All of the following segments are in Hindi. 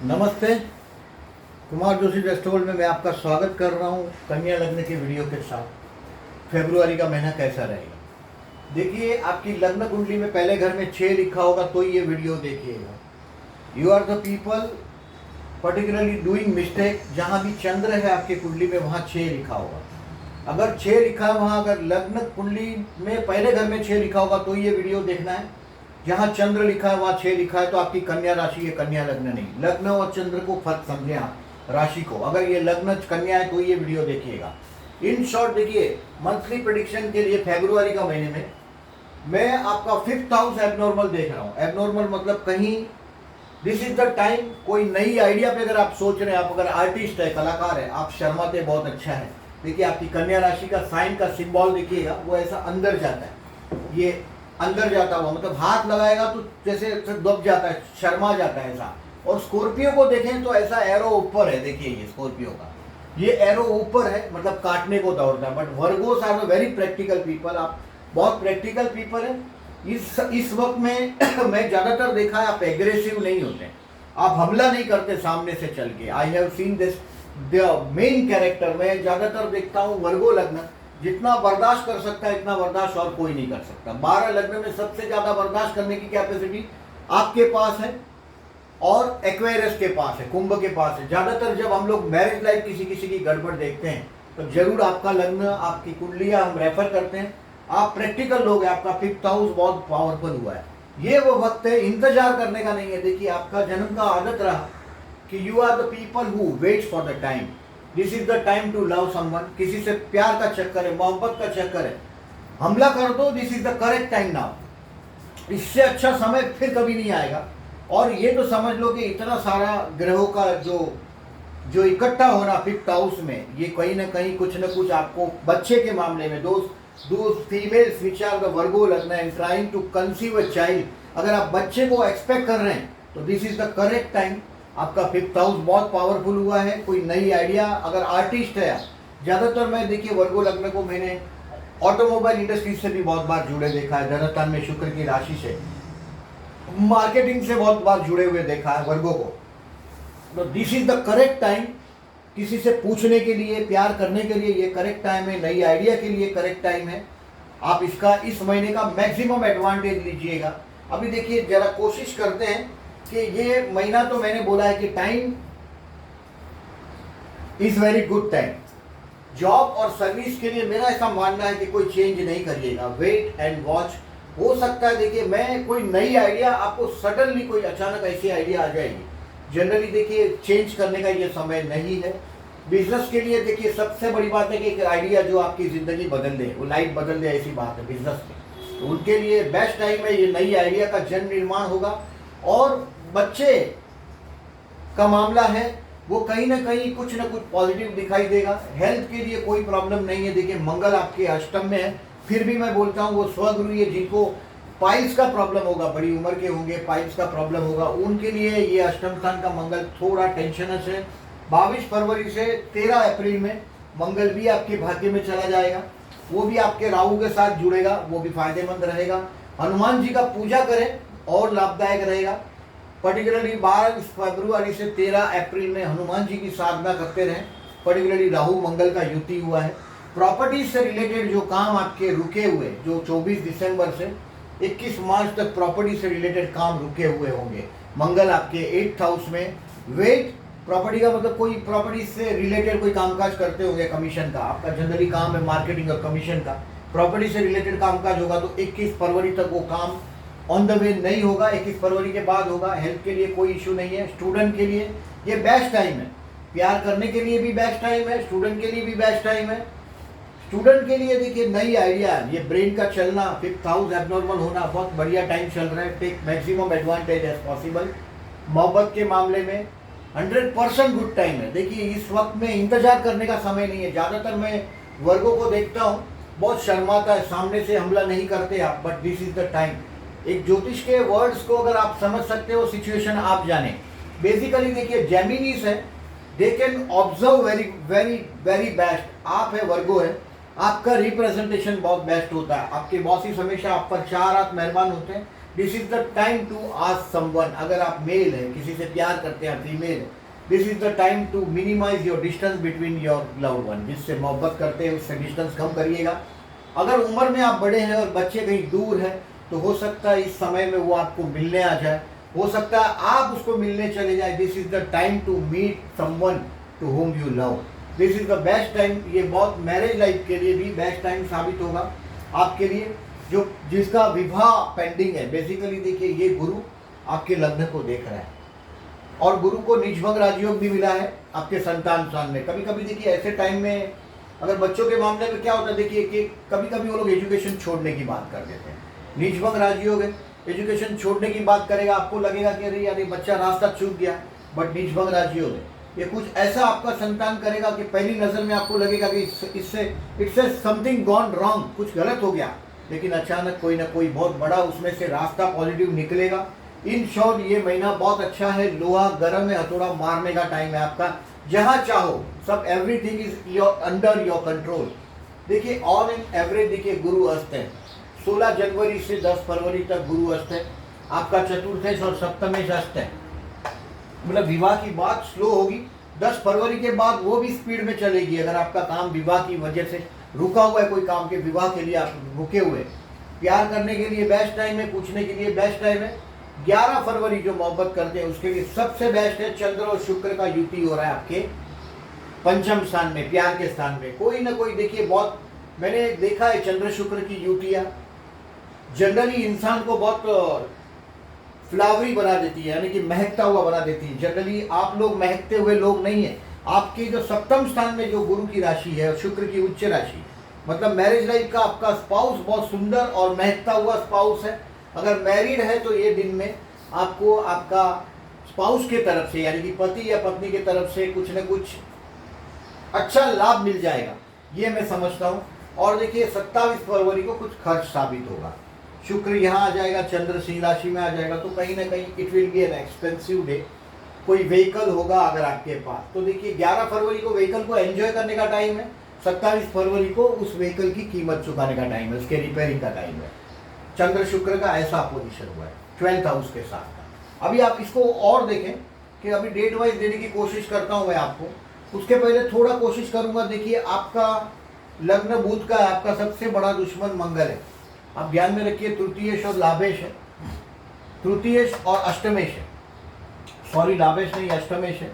नमस्ते। कुमार जोशी फेस्टिवल में मैं आपका स्वागत कर रहा हूँ कन्या लग्न के वीडियो के साथ। फरवरी का महीना कैसा रहेगा देखिए। आपकी लग्न कुंडली में पहले घर में 6 लिखा होगा तो ये वीडियो देखिएगा। You are the people particularly doing mistake. जहाँ भी चंद्र है आपकी कुंडली में वहाँ 6 लिखा होगा। अगर 6 लिखा है वहाँ, अगर लग्न कुंडली में पहले घर में 6 लिखा होगा तो ये वीडियो देखना है। जहाँ चंद्र लिखा है वहाँ 6 लिखा है तो आपकी कन्या राशि है, कन्या लग्न नहीं। लग्न और चंद्र को फर्क समझें आप, राशि को। अगर ये लग्न कन्या है तो ये वीडियो देखिएगा। इन शॉर्ट देखिए, मंथली प्रेडिक्शन के लिए फरवरी का महीने में मैं आपका 5th हाउस एबनॉर्मल देख रहा हूँ। एबनॉर्मल मतलब कहीं दिस इज द टाइम कोई नई आइडिया पे अगर आप सोच रहे हैं, आप अगर आर्टिस्ट है, कलाकार है, आप शर्माते बहुत अच्छा है। देखिए आपकी कन्या राशि का साइन का सिंबल देखिएगा, वो ऐसा अंदर जाता है। ये अंदर जाता हुआ मतलब हाथ लगाएगा तो जैसे दब जाता है, शर्मा जाता है ऐसा। और स्कॉर्पियो को देखें तो ऐसा एरो ऊपर है। देखिए ये स्कॉर्पियो का ये एरो ऊपर है, मतलब काटने को दौड़ता है। But virgos are very practical people. आप बहुत प्रैक्टिकल पीपल है इस वक्त में। मैं ज्यादातर देखा है आप एग्रेसिव नहीं होते, आप हमला नहीं करते सामने से चल के। I have seen this the main character. मैं ज्यादातर देखता हूँ वर्गो लग्न जितना बर्दाश्त कर सकता है इतना बर्दाश्त और कोई नहीं कर सकता। 12 लग्न में सबसे ज्यादा बर्दाश्त करने की कैपेसिटी आपके पास है और एक्वेरियस के पास है, कुंभ के पास है। ज्यादातर जब हम लोग मैरिज लाइफ किसी किसी की गड़बड़ देखते हैं तो जरूर आपका लग्न, आपकी कुंडलियां हम रेफर करते हैं। आप प्रैक्टिकल लोग हैं, आपका 5th हाउस बहुत पावरफुल हुआ है। ये वो वक्त है, इंतजार करने का नहीं है। देखिए आपका जन्म का आदत रहा कि you are the people who waits for the time. This is the time to love someone. किसी से प्यार का चक्कर है, मोहब्बत का चक्कर है, हमला कर दो। This is the correct time now. इससे अच्छा समय फिर कभी नहीं आएगा। और ये तो समझ लो कि इतना सारा ग्रहों का जो इकट्ठा होना 5th हाउस में, ये कहीं ना कहीं कुछ न कुछ आपको बच्चे के मामले में दो females which are the virgo लग्न and trying to conceive a child, अगर आप बच्चे को एक्सपेक्ट कर रहे हैं तो this is the correct time. आपका 5th हाउस बहुत पावरफुल हुआ है। कोई नई आइडिया, अगर आर्टिस्ट है आप, ज़्यादातर मैं देखिए वर्गो लग्न को मैंने ऑटोमोबाइल इंडस्ट्री से भी बहुत बार जुड़े देखा है। धनस्थान में शुक्र की राशि से, मार्केटिंग से बहुत बार जुड़े हुए देखा है वर्गो को। तो this is the correct time. किसी से पूछने के लिए, प्यार करने के लिए ये करेक्ट टाइम है। नई आइडिया के लिए करेक्ट टाइम है। आप इसका इस महीने का मैक्सिमम एडवांटेज लीजिएगा। अभी देखिए जरा कोशिश करते हैं कि ये महीना तो मैंने बोला है कि time is very good time. Job और सर्विस के लिए मेरा ऐसा मानना है कि कोई चेंज नहीं करिएगा, वेट एंड वॉच। हो सकता है देखिए मैं कोई नई आइडिया, आपको सडनली कोई अचानक ऐसी आइडिया आ जाएगी। जनरली देखिए चेंज करने का ये समय नहीं है। बिजनेस के लिए देखिए सबसे बड़ी बात है कि एक आइडिया जो आपकी जिंदगी बदल दे, वो लाइफ बदल दे, ऐसी बात है बिजनेस में। तो उनके लिए बेस्ट टाइम है। ये नई आइडिया का जन निर्माण होगा। और बच्चे का मामला है वो कहीं ना कहीं कुछ ना कुछ पॉजिटिव दिखाई देगा। हेल्थ के लिए कोई प्रॉब्लम नहीं है। देखिए मंगल आपके अष्टम में है, फिर भी मैं बोलता हूँ वो स्वगुरु है। जिनको पाइल्स का प्रॉब्लम होगा, बड़ी उम्र के होंगे, पाइल्स का प्रॉब्लम होगा, उनके लिए ये अष्टम स्थान का मंगल थोड़ा टेंशनस है। 22 फरवरी से 13 अप्रैल में मंगल भी आपके भाग्य में चला जाएगा। वो भी आपके राहु के साथ जुड़ेगा, वो भी फायदेमंद रहेगा। हनुमान जी का पूजा करें और लाभदायक रहेगा। पर्टिकुलरली 12 फरवरी से 13 अप्रैल में हनुमान जी की साधना करते रहें। पर्टिकुलरली राहु मंगल का युति हुआ है। प्रॉपर्टीज से रिलेटेड जो काम आपके रुके हुए, जो 24 दिसंबर से 21 मार्च तक प्रॉपर्टी से रिलेटेड काम रुके हुए होंगे। मंगल आपके 8th हाउस में। वेट प्रॉपर्टी का मतलब कोई प्रॉपर्टी से रिलेटेड कोई कामकाज करते होंगे, कमीशन का आपका जनरली काम है, मार्केटिंग और कमीशन का। प्रॉपर्टी से रिलेटेड कामकाज होगा तो 21 फरवरी तक वो काम ऑन द वे नहीं होगा, 21 फरवरी के बाद होगा। हेल्थ के लिए कोई इशू नहीं है। स्टूडेंट के लिए ये बेस्ट टाइम है। प्यार करने के लिए भी बेस्ट टाइम है, स्टूडेंट के लिए भी बेस्ट टाइम है। स्टूडेंट के लिए देखिए नई आइडिया, ये ब्रेन का चलना, 5th हाउस एबनॉर्मल होना, बहुत बढ़िया टाइम चल रहा है। Take maximum advantage as possible. मोहब्बत के मामले में 100% गुड टाइम है। देखिए इस वक्त में इंतजार करने का समय नहीं है। ज़्यादातर मैं वर्गों को देखता हूँ बहुत शर्माता है, सामने से हमला नहीं करते आप, but this is the time. एक ज्योतिष के वर्ड्स को अगर आप समझ सकते हो, सिचुएशन आप जाने। बेसिकली देखिए जेमिनीज है, they can observe very very very best. आप है वर्गो है, आपका रिप्रेजेंटेशन बहुत बेस्ट होता है। आपके बॉसेस हमेशा आप पर 4 हाथ मेहरबान होते हैं। This is the time to ask someone, अगर आप मेल है, किसी से प्यार करते हैं, फीमेल है, this is the time to minimize your distance between your loved one, जिससे मोहब्बत करते हैं उससे डिस्टेंस कम करिएगा। अगर उम्र में आप बड़े हैं और बच्चे कहीं दूर हैं तो हो सकता है इस समय में वो आपको मिलने आ जाए, हो सकता है आप उसको मिलने चले जाए। This is the time to meet someone to whom you love, this is the best time. ये बहुत मैरिज लाइफ के लिए भी बेस्ट टाइम साबित होगा आपके लिए, जो जिसका विवाह पेंडिंग है। बेसिकली देखिए, ये गुरु आपके लग्न को देख रहा है और गुरु को नीचभंग राजयोग भी मिला है आपके संतान स्थान में। कभी कभी देखिए ऐसे टाइम में अगर बच्चों के मामले में क्या होता है, देखिए कि कभी कभी वो लोग एजुकेशन छोड़ने की बात कर देते हैं। नीचभंग राजयोग है, एजुकेशन छोड़ने की बात करेगा, आपको लगेगा कि अरे यार ये बच्चा रास्ता चूक गया, बट नीचभंग राजयोग है। ये कुछ ऐसा आपका संतान करेगा कि पहली नज़र में आपको लगेगा कि इससे इट्स समथिंग गॉन रॉन्ग, कुछ गलत हो गया, लेकिन अचानक कोई ना कोई बहुत बड़ा उसमें से रास्ता पॉजिटिव निकलेगा। इन शॉर्ट ये महीना बहुत अच्छा है, लोहा गर्म है, हथौड़ा मारने का टाइम है आपका। जहाँ चाहो सब everything is under your control. देखिए ऑन एन एवरेज देखिए गुरु अस्त है, 16 जनवरी से 10 फरवरी तक गुरु अस्त है आपका, चतुर्थेश और सप्तमेश अस्त है। मतलब विवाह की बात स्लो होगी, 10 फरवरी के बाद वो भी स्पीड में चलेगी। अगर आपका काम विवाह की वजह से रुका हुआ है, कोई काम के विवाह के लिए आप रुके हुए, प्यार करने के लिए बेस्ट टाइम है, पूछने के लिए बेस्ट टाइम है। 11 फरवरी जो मोहब्बत करते हैं उसके लिए सबसे बेस्ट है। चंद्र और शुक्र का युति हो रहा है आपके पंचम स्थान में, प्यार के स्थान में। कोई ना कोई देखिए, बहुत मैंने देखा है चंद्र शुक्र की युतियाँ जनरली इंसान को बहुत फ्लावरी बना देती है, यानी कि महकता हुआ बना देती है। जनरली आप लोग महकते हुए लोग नहीं है। आपके जो सप्तम स्थान में जो गुरु की राशि है और शुक्र की उच्च राशि, मतलब मैरिज लाइफ का आपका स्पाउस बहुत सुंदर और महकता हुआ स्पाउस है। अगर मैरिड है तो ये दिन में आपको आपका स्पाउस के तरफ से, यानी कि पति या पत्नी की तरफ से कुछ न कुछ अच्छा लाभ मिल जाएगा, ये मैं समझता हूँ। और देखिए 27 फरवरी को कुछ खर्च साबित होगा। शुक्र यहाँ आ जाएगा, चंद्र सिंह राशि में आ जाएगा, तो कहीं ना कहीं it will be an expensive day. कोई व्हीकल होगा अगर आपके पास, तो देखिए 11 फरवरी को व्हीकल को एंजॉय करने का टाइम है, 27 फरवरी को उस व्हीकल की कीमत चुकाने का टाइम है, उसके रिपेयरिंग का टाइम है। चंद्र शुक्र का ऐसा पोजीशन हुआ है 12th हाउस के साथ का। अभी आप इसको और देखें कि अभी डेट वाइज देने की कोशिश करता हूँ मैं आपको। उसके पहले थोड़ा कोशिश करूँगा, देखिए आपका लग्न बुध का है, आपका सबसे बड़ा दुश्मन मंगल है। आप ध्यान में रखिए, तृतीयेश और लाभेश है, तृतीयेश और अष्टमेश है, सॉरी लाभेश नहीं अष्टमेश है।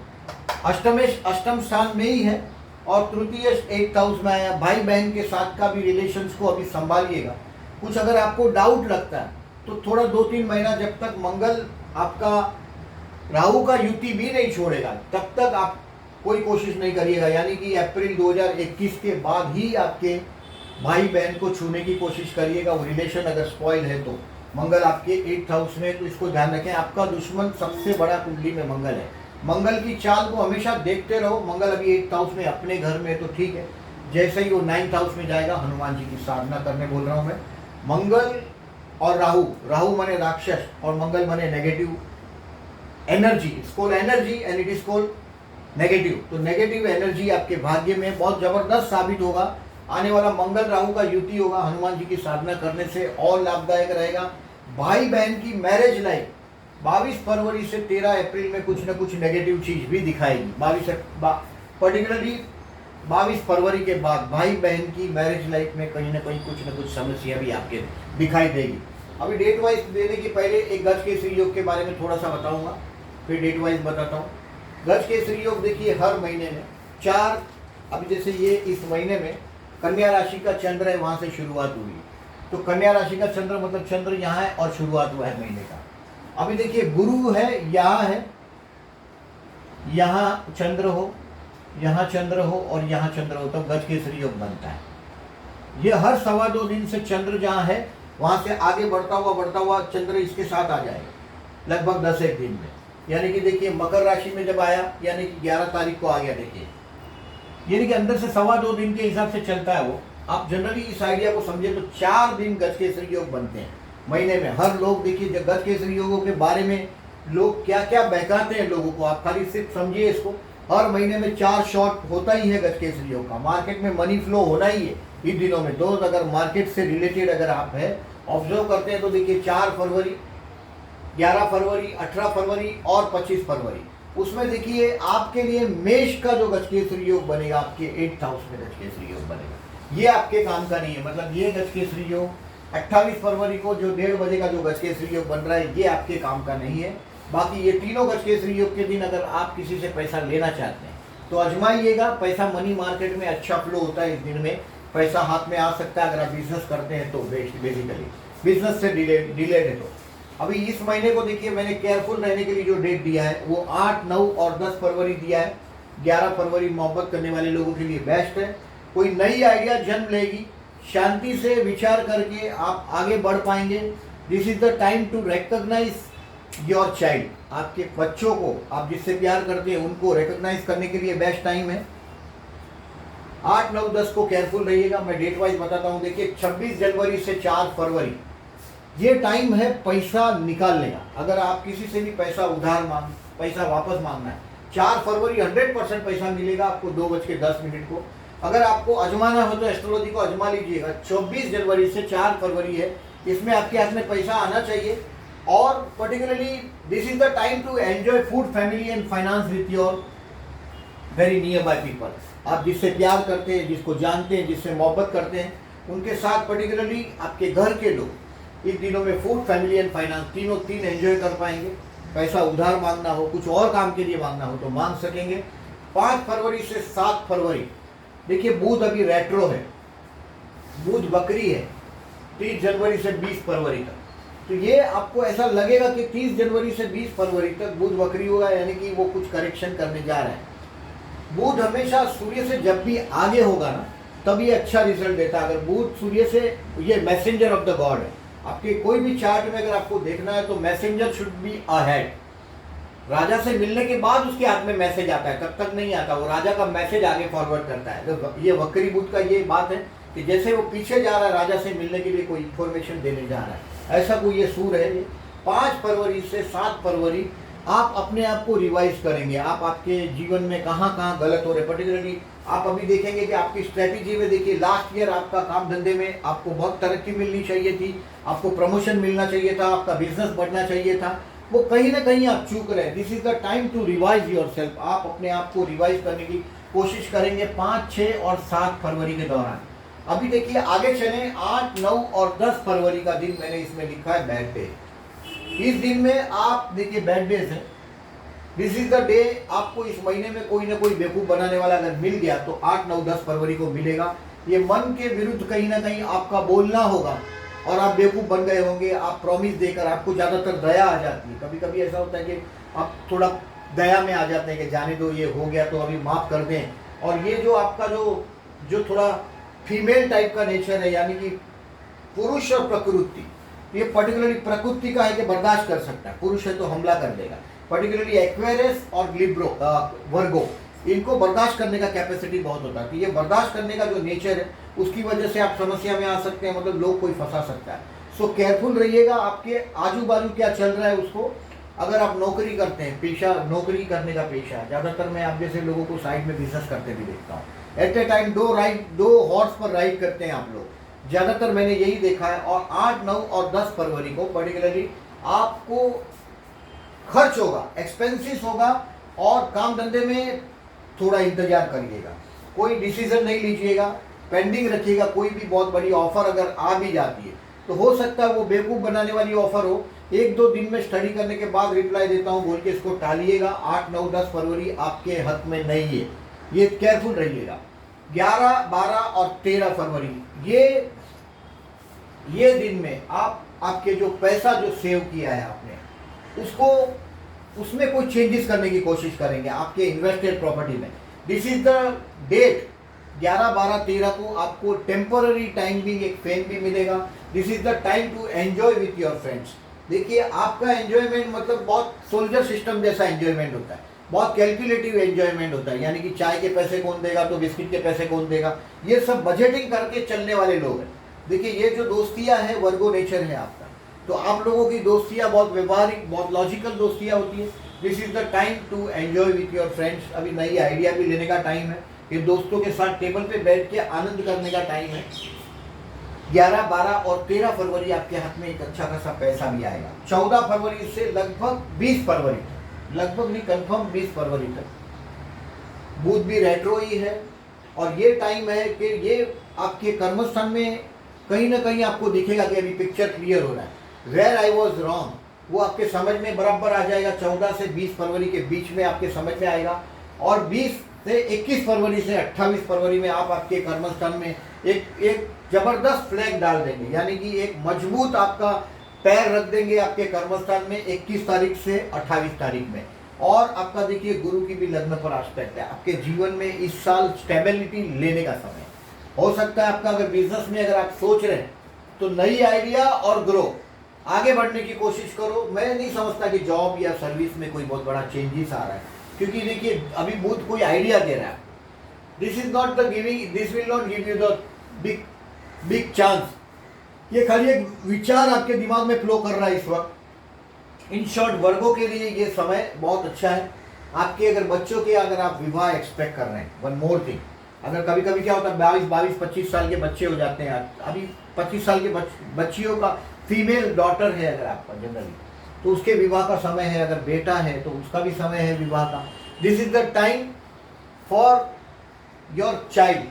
अष्टमेश अष्टम स्थान में ही है और तृतीयेश 8th हाउस में आया। भाई बहन के साथ का भी रिलेशंस को अभी संभालिएगा। कुछ अगर आपको डाउट लगता है तो थोड़ा 2-3 महीना, जब तक मंगल आपका राहु का युति भी नहीं छोड़ेगा तब तक आप कोई कोशिश नहीं करिएगा। यानी कि अप्रैल 2021 के बाद ही आपके भाई बहन को छूने की कोशिश करिएगा। वो रिलेशन अगर स्पॉइल है तो मंगल आपके 8th हाउस में, तो इसको ध्यान रखें। आपका दुश्मन सबसे बड़ा कुंडली में मंगल है। मंगल की चाल को हमेशा देखते रहो। मंगल अभी 8th हाउस में अपने घर में तो ठीक है, जैसे ही वो 9th हाउस में जाएगा, हनुमान जी की साधना करने बोल रहा हूँ मैं। मंगल और राहु, राहु माने राक्षस और मंगल माने negative energy, it's called energy and it is called negative. तो नेगेटिव एनर्जी आपके भाग्य में बहुत जबरदस्त साबित होगा। आने वाला मंगल राहु का युति होगा, हनुमान जी की साधना करने से और लाभदायक रहेगा। भाई बहन की मैरिज लाइफ 22 फरवरी से 13 अप्रैल में कुछ न कुछ नेगेटिव चीज भी दिखाएगी। पर्टिकुलरली 22 फरवरी के बाद भाई बहन की मैरिज लाइफ में कहीं ना कहीं कुछ न कुछ समस्या भी आपके दिखाई देगी। अभी डेट वाइज देने के पहले एक गज केसरी योग के बारे में थोड़ा सा बताऊंगा, फिर डेट वाइज बताता हूँ। गज केसरी योग देखिए हर महीने में 4, अभी जैसे ये इस महीने में कन्या राशि का चंद्र है, वहाँ से शुरुआत हुई। तो कन्या राशि का चंद्र मतलब चंद्र यहाँ है और शुरुआत हुआ है महीने का। अभी देखिए गुरु है, यहाँ चंद्र हो, यहाँ चंद्र हो और यहाँ चंद्र हो, तब गज केसरी योग बनता है। ये हर 2.25 दिन से चंद्र जहाँ है वहाँ से आगे बढ़ता हुआ चंद्र इसके साथ आ जाएगा लगभग 10-1 दिन में। यानी कि देखिए मकर राशि में जब आया, यानी कि 11 तारीख को आ गया, देखिए यानी कि अंदर से 2.25 दिन के हिसाब से चलता है वो। आप जनरली इस आइडिया को समझे तो 4 दिन गज केसरी योग बनते हैं महीने में। हर लोग देखिए जब गज केसरी योगों के बारे में लोग क्या क्या बहकाते हैं लोगों को, आप खाली सिर्फ समझिए इसको। हर महीने में 4 शॉट होता ही है गज केसरी योग का। मार्केट में मनी फ्लो होना ही है इन दिनों में। दोस्त अगर मार्केट से रिलेटेड अगर आप है ऑब्जर्व करते हैं तो देखिए 4 फरवरी 11 फरवरी, 18 फरवरी और 25 फरवरी। उसमें देखिए आपके लिए मेष का जो गजकेसरी योग बनेगा, आपके 8th हाउस में गजकेसरी योग बनेगा, ये आपके काम का नहीं है। मतलब ये गजकेसरी योग 28 फरवरी को जो 1:30 बजे का जो गजकेसरी योग बन रहा है, ये आपके काम का नहीं है। बाकी ये तीनों गजकेसरी योग के दिन अगर आप किसी से पैसा लेना चाहते हैं तो आजमाइएगा। पैसा मनी मार्केट में अच्छा फ्लो होता है, इस दिन में पैसा हाथ में आ सकता है। अगर आप बिजनेस करते हैं तो बेसिकली बिजनेस से डिलेड है। तो अभी इस महीने को देखिए, मैंने केयरफुल रहने के लिए जो डेट दिया है वो 8, 9 और 10 फरवरी दिया है। 11 फरवरी मोहब्बत करने वाले लोगों के लिए बेस्ट है। कोई नई आइडिया जन्म लेगी, शांति से विचार करके आप आगे बढ़ पाएंगे। This is the time to recognize your child. आपके बच्चों को, आप जिससे प्यार करते हैं उनको रिकॉग्नाइज करने के लिए बेस्ट टाइम है। 8, 9, 10 को केयरफुल रहिएगा। मैं डेट वाइज बताता हूँ। देखिए 26 जनवरी से 4 फरवरी ये टाइम है पैसा निकालने का। अगर आप किसी से भी पैसा पैसा वापस मांगना है, 4 फरवरी 100% पैसा मिलेगा आपको 2:10 को। अगर आपको आजमाना हो तो एस्ट्रोलॉजी को आजमा लीजिएगा। 24 जनवरी से 4 फरवरी है, इसमें आपके हाथ में पैसा आना चाहिए। और particularly this is the time to enjoy food, family and finance with your very near by people. आप जिससे प्यार करते हैं, जिसको जानते हैं, जिससे मोहब्बत करते हैं, उनके साथ पर्टिकुलरली आपके घर के लोग इन दिनों में फूड, फैमिली एंड फाइनेंस तीन एंजॉय कर पाएंगे। पैसा उधार मांगना हो, कुछ और काम के लिए मांगना हो तो मांग सकेंगे। 5 फरवरी से 7 फरवरी देखिए बुध अभी रेट्रो है, बुध बकरी है 30 जनवरी से 20 फरवरी तक। तो ये आपको ऐसा लगेगा कि 30 जनवरी से 20 फरवरी तक बुध बकरी होगा, यानी कि वो कुछ करेक्शन करने जा रहे हैं। बुध हमेशा सूर्य से जब भी आगे होगा ना, तब ये अच्छा रिजल्ट देता है। अगर बुध सूर्य से, ये मैसेंजर ऑफ द गॉड है। आपके कोई भी चार्ट में अगर आपको देखना है तो मैसेंजर शुड बी अहेड। राजा से मिलने के बाद उसके हाथ में मैसेज आता है, तब तक नहीं आता। वो राजा का मैसेज आगे फॉरवर्ड करता है। तो ये वक्री बुध का ये बात है कि जैसे वो पीछे जा रहा है राजा से मिलने के लिए, कोई इंफॉर्मेशन देने जा रहा है, ऐसा कोई ये सूर है। 5 फरवरी से 7 फरवरी आप अपने आप को रिवाइज करेंगे। आप आपके जीवन में कहाँ कहाँ गलत हो रहे, पर्टिकुलरली आप अभी देखेंगे कि आपकी स्ट्रेटेजी में, देखिए लास्ट ईयर आपका काम धंधे में आपको बहुत तरक्की मिलनी चाहिए थी, आपको प्रमोशन मिलना चाहिए था, आपका बिजनेस बढ़ना चाहिए था, वो कहीं ना कहीं आप चूक रहे हैं। This is the time to revise your self. आप अपने आप को रिवाइज करने की कोशिश करेंगे 5, 6 और 7 फरवरी के दौरान। अभी देखिए आगे चलें, 8, 9 और 10 फरवरी का दिन मैंने इसमें लिखा है बैड डे। इस दिन में आप देखिए बैड डेज है। दिस इज द डे, आपको इस महीने में कोई ना कोई बेवकूफ़ बनाने वाला अगर मिल गया तो 8, 9, 10 फरवरी को मिलेगा। ये मन के विरुद्ध कहीं ना कहीं आपका बोलना होगा और आप बेवकूफ़ बन गए होंगे। आप प्रॉमिस देकर, आपको ज़्यादातर दया आ जाती है। कभी कभी ऐसा होता है कि आप थोड़ा दया में आ जाते हैं कि जाने दो, ये हो गया तो अभी माफ़ कर दें। और ये जो आपका जो थोड़ा फीमेल टाइप का नेचर है, यानी कि पुरुष और प्रकृति, ये पर्टिकुलरली प्रकृति का है कि बर्दाश्त कर सकता है, पुरुष है तो हमला कर देगा। पर्टिकुलरली एक्वेरियस और लिब्रो, वर्गो, इनको बर्दाश्त करने का कैपेसिटी बहुत होता है। कि ये बर्दाश्त करने का जो नेचर है उसकी वजह से आप समस्या में आ सकते हैं, मतलब लोग कोई फंसा सकता है। सो केयरफुल रहिएगा। आपके आजू बाजू क्या चल रहा है उसको, अगर आप नौकरी करते हैं, पेशा नौकरी करने का पेशा है, ज़्यादातर मैं आप जैसे लोगों को साइड में बिजनेस करते भी देखता हूँ। एट ए टाइम 2 हॉर्स पर राइड करते हैं आप लोग, ज़्यादातर मैंने यही देखा है। और 8, 9 और 10 फरवरी को पर्टिकुलरली आपको खर्च होगा, एक्सपेंसिस होगा, और काम धंधे में थोड़ा इंतजार करिएगा। कोई डिसीजन नहीं लीजिएगा, पेंडिंग रखिएगा। कोई भी बहुत बड़ी ऑफर अगर आ भी जाती है तो हो सकता है वो बेवकूफ़ बनाने वाली ऑफर हो। 1-2 दिन में स्टडी करने के बाद रिप्लाई देता हूँ बोल के इसको टालिएगा। 8, 9, 10 फरवरी आपके हक में नहीं है, ये केयरफुल रहिएगा। 11, 12 और 13 फरवरी ये दिन में आपके जो पैसा जो सेव किया है आपने, उसमें कोई चेंजेस करने की कोशिश करेंगे आपके इन्वेस्टेड प्रॉपर्टी में। दिस इज द डेट 11, 12, 13 को आपको टेम्पररी टाइम भी, एक फेम भी मिलेगा। This is the time to enjoy with your friends. देखिए आपका एंजॉयमेंट मतलब बहुत सोल्जर सिस्टम जैसा एंजॉयमेंट होता है, बहुत कैलकुलेटिव एंजॉयमेंट होता है। यानी कि चाय के पैसे कौन देगा तो बिस्किट के पैसे कौन देगा, ये सब बजटिंग करके चलने वाले लोग हैं। देखिए ये जो दोस्तियाँ है, वर्गो नेचर है आपका, तो आप लोगों की दोस्तियाँ बहुत व्यवहारिक, बहुत लॉजिकल दोस्तियाँ होती है। This is the time to enjoy with your friends. अभी नई आइडिया भी लेने का टाइम है, ये दोस्तों के साथ टेबल पे बैठ के आनंद करने का टाइम है। 11, 12 और 13 फरवरी आपके हाथ में एक अच्छा खासा पैसा भी आएगा। 14 फरवरी से लगभग 20 फरवरी तक, लगभग नहीं कंफर्म 20 फरवरी तक बुध भी रेट्रो ही है। और ये टाइम है कि ये आपके कर्मस्थान में कहीं ना कहीं आपको दिखेगा कि अभी पिक्चर क्लियर हो रहा है। वेयर आई वॉज रॉन्ग वो आपके समझ में बराबर आ जाएगा। 14 से 20 फरवरी के बीच में आपके समझ में आएगा। और 20 से 21 फरवरी से 28 फरवरी में आप आपके कर्मस्थान में एक जबरदस्त फ्लैग डाल देंगे, यानी कि एक मजबूत आपका पैर रख देंगे आपके कर्मस्थान में 21 तारीख से 28 तारीख में। और आपका देखिए गुरु की भी लग्न पर आस्पेक्ट है। आपके जीवन में इस साल स्टेबिलिटी लेने का समय हो सकता है। आपका अगर बिजनेस में अगर आप सोच रहे हैं तो नई आइडिया और ग्रो आगे बढ़ने की कोशिश करो। मैं नहीं समझता कि जॉब या सर्विस में कोई बहुत बड़ा चेंजेस आ रहा है, क्योंकि देखिए अभी बुध कोई आइडिया दे रहा है। This is not the giving, this will not give you the big chance. ये खाली एक विचार आपके दिमाग में फ्लो कर रहा है इस वक्त। इन शॉर्ट वर्गों के लिए ये समय बहुत अच्छा है। आपके अगर बच्चों के अगर आप विवाह एक्सपेक्ट कर रहे हैं, वन मोर थिंग, अगर कभी कभी क्या होता है 22-25 साल के बच्चे हो जाते हैं। अभी 25 साल के बच्चियों का फीमेल डॉटर है अगर आपका जनरली, तो उसके विवाह का समय है। अगर बेटा है तो उसका भी समय है विवाह का। This is the time for your child.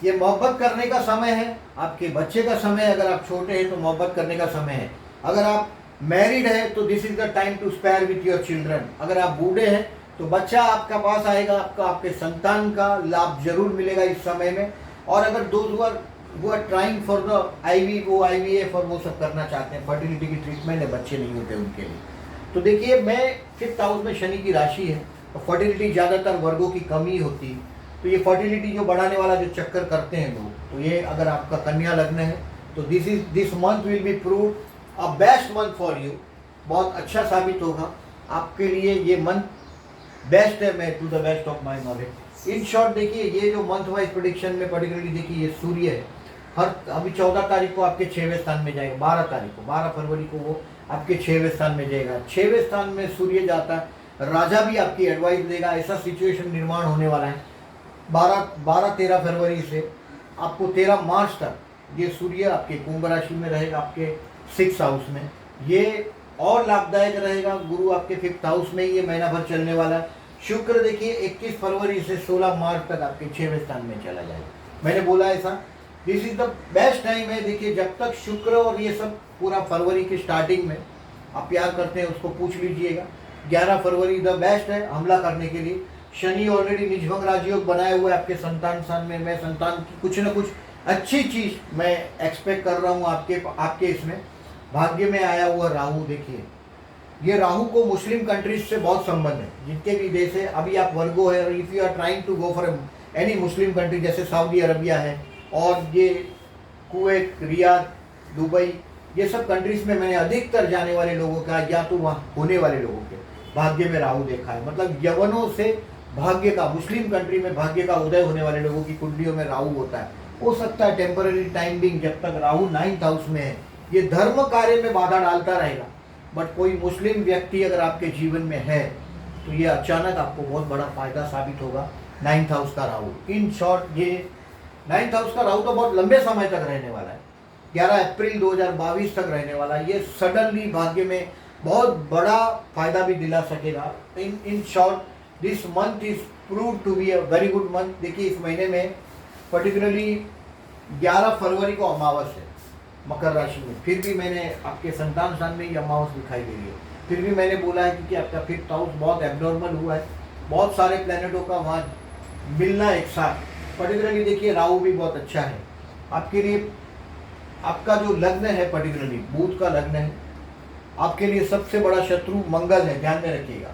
ये मोहब्बत करने का समय है, आपके बच्चे का समय है। अगर आप छोटे हैं तो मोहब्बत करने का समय है। अगर आप मैरिड है तो this is the time to spare with your children. अगर आप बूढ़े हैं तो बच्चा आपका पास आएगा, आपके संतान का लाभ जरूर मिलेगा इस समय में। और अगर वो are trying for the IVF और वो सब करना चाहते हैं, फर्टिलिटी की ट्रीटमेंट है, बच्चे नहीं होते उनके लिए, तो देखिए मैं 5th हाउस में शनि की राशि है तो फर्टिलिटी ज़्यादातर वर्गों की कमी होती है। तो ये फर्टिलिटी जो बढ़ाने वाला जो चक्कर करते हैं लोग, तो ये अगर आपका कन्या लग्न है तो this month will be prove a best month for you. बहुत अच्छा साबित होगा आपके लिए ये मंथ बेस्ट है, मैं to the best of my knowledge. In short देखिए ये जो मंथ वाइज प्रेडिक्शन में पर्टिकुलरली देखिए ये सूर्य है, हर अभी 14 तारीख को आपके 6वें स्थान में जाएगा, 12 तारीख को 12 फरवरी को वो आपके 6वें स्थान में जाएगा। 6वें स्थान में सूर्य जाता है, राजा भी आपकी एडवाइस देगा। ऐसा सिचुएशन निर्माण होने वाला है 12-13 फरवरी से आपको 13 मार्च तक ये सूर्य आपके कुंभ राशि में रहेगा, आपके 6th हाउस में। ये और लाभदायक रहेगा। गुरु आपके 5th हाउस में ये महीना भर चलने वाला है। शुक्र देखिए 21 फरवरी से 16 मार्च तक आपके 6वें स्थान में चला जाएगा। मैंने बोला ऐसा, this is the best time है। देखिए जब तक शुक्र और ये सब पूरा फरवरी की स्टार्टिंग में आप प्यार करते हैं उसको पूछ लीजिएगा। 11 फरवरी द बेस्ट है हमला करने के लिए। शनि ऑलरेडी निजभंग राजयोग बनाए हुए आपके संतान स्थान में। मैं संतान की कुछ ना कुछ अच्छी चीज मैं एक्सपेक्ट कर रहा हूँ आपके इसमें। भाग्य में आया हुआ राहु, देखिए ये राहु को मुस्लिम कंट्रीज से बहुत संबंध है, जितने भी देश है। अभी आप वर्गो है और if you are trying to go for any Muslim country जैसे सऊदी अरबिया है और ये कुवैत, रियाद, दुबई, ये सब कंट्रीज में मैंने अधिकतर जाने वाले लोगों का या तो वहाँ होने वाले लोगों के भाग्य में राहु देखा है। मतलब यवनों से भाग्य का, मुस्लिम कंट्री में भाग्य का उदय होने वाले लोगों की कुंडलियों में राहु होता है। हो सकता है टेम्पररी टाइम बिंग जब तक राहु 9th हाउस में है ये धर्म कार्य में बाधा डालता रहेगा। बट कोई मुस्लिम व्यक्ति अगर आपके जीवन में है तो ये अचानक आपको बहुत बड़ा फायदा साबित होगा। 9th हाउस का राहु, इन शॉर्ट ये 9th हाउस का राहु तो बहुत लंबे समय तक रहने वाला है, 11 अप्रैल 2022 तक रहने वाला है। ये सडनली भाग्य में बहुत बड़ा फायदा भी दिला सकेगा। In short this month is prove to be a very good month. देखिए इस महीने में पर्टिकुलरली 11 फरवरी को अमावस है मकर राशि में। फिर भी मैंने आपके संतान स्थान में ये अमावस दिखाई दे रही है। फिर भी मैंने बोला है क्योंकि आपका 5th हाउस बहुत एबनॉर्मल हुआ है, बहुत सारे प्लैनेटों का वहाँ मिलना एक साथ। पर्टिकुलरली देखिए राहु भी बहुत अच्छा है आपके लिए। आपका जो लग्न है पर्टिकुलरली बुध का लग्न है, आपके लिए सबसे बड़ा शत्रु मंगल है, ध्यान में रखिएगा।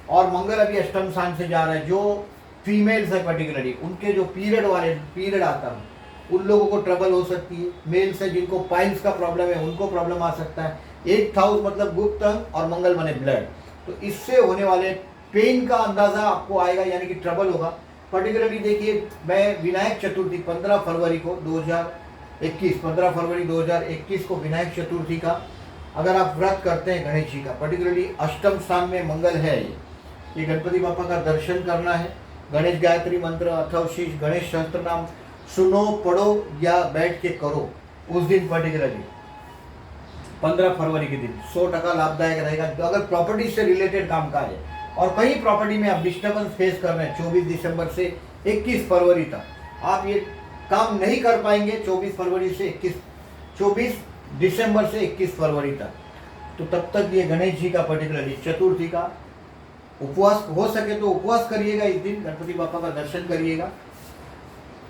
और मंगल अभी अष्टम स्थान से जा रहा है। जो फीमेल्स है पर्टिकुलरली उनके जो पीरियड आता है उन लोगों को ट्रबल हो सकती है। मेल्स है जिनको पाइल्स का प्रॉब्लम है उनको प्रॉब्लम आ सकता है। 8th हाउस मतलब गुप्त अंग और मंगल माने ब्लड, तो इससे होने वाले पेन का अंदाजा आपको आएगा, यानी कि ट्रबल होगा। पर्टिकुलरली देखिए मैं विनायक चतुर्थी 15 फरवरी 2021 को विनायक चतुर्थी का अगर आप व्रत करते हैं गणेश जी का, पर्टिकुलरली अष्टम स्थान में मंगल है, ये गणपति बापा का दर्शन करना है। गणेश गायत्री मंत्र अथवा शीश गणेश सहस्त्र नाम सुनो, पढ़ो या बैठ के करो। उस दिन पर्टिकुलरली 15 फरवरी के दिन 100% लाभदायक रहेगा। तो अगर प्रॉपर्टी से रिलेटेड काम काज है और कहीं प्रॉपर्टी में आप डिस्टर्बेंस फेस कर रहे हैं 24 दिसंबर से 21 फरवरी तक आप ये काम नहीं कर पाएंगे। 24 दिसंबर से 21 फरवरी तक, तो तब तक ये गणेश जी का पर्टिकुलरली चतुर्थी का उपवास, हो सके तो उपवास करिएगा इस दिन, गणपति बापा का दर्शन करिएगा।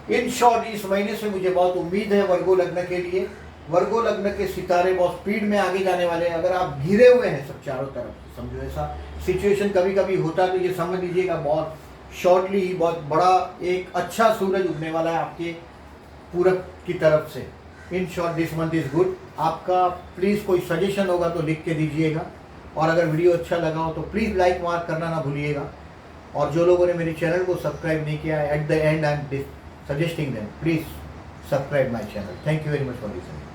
इन शॉर्ट इस महीने से मुझे बहुत उम्मीद है वर्गो लग्न के लिए। वर्गो लग्न के सितारे बहुत स्पीड में आगे जाने वाले हैं। अगर आप घिरे हुए हैं सब चारों तरफ, समझो ऐसा सिचुएशन कभी कभी होता है, तो ये समझ लीजिएगा बहुत शॉर्टली ही बहुत बड़ा एक अच्छा सूरज उगने वाला है आपके पूरब की तरफ से। इन short this month is good. आपका प्लीज़ कोई सजेशन होगा तो लिख के दीजिएगा, और अगर वीडियो अच्छा लगा हो तो प्लीज़ लाइक मार्क करना ना भूलिएगा। और जो लोगों ने मेरे चैनल को सब्सक्राइब नहीं किया है, at the and I am suggesting them, please subscribe my channel. Thank you very much for listening.